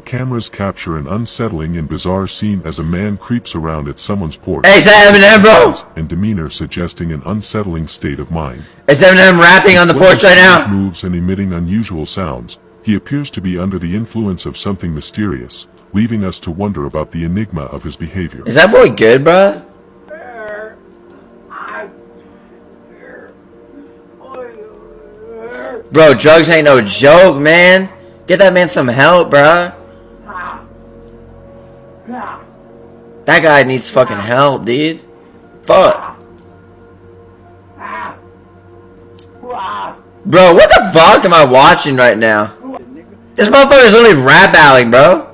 Cameras capture an unsettling and bizarre scene as a man creeps around at someone's porch. Hey, is that Eminem, bro? And demeanor suggesting an unsettling state of mind. Is Eminem rapping on the porch right now? Moves and emitting unusual sounds. He appears to be under the influence of something mysterious, leaving us to wonder about the enigma of his behavior. Is that boy good, bro? Bro, drugs ain't no joke, man. Get that man some help, bro. That guy needs fucking help, dude. Fuck. Bro, what the fuck am I watching right now? This motherfucker's literally rap battling, bro.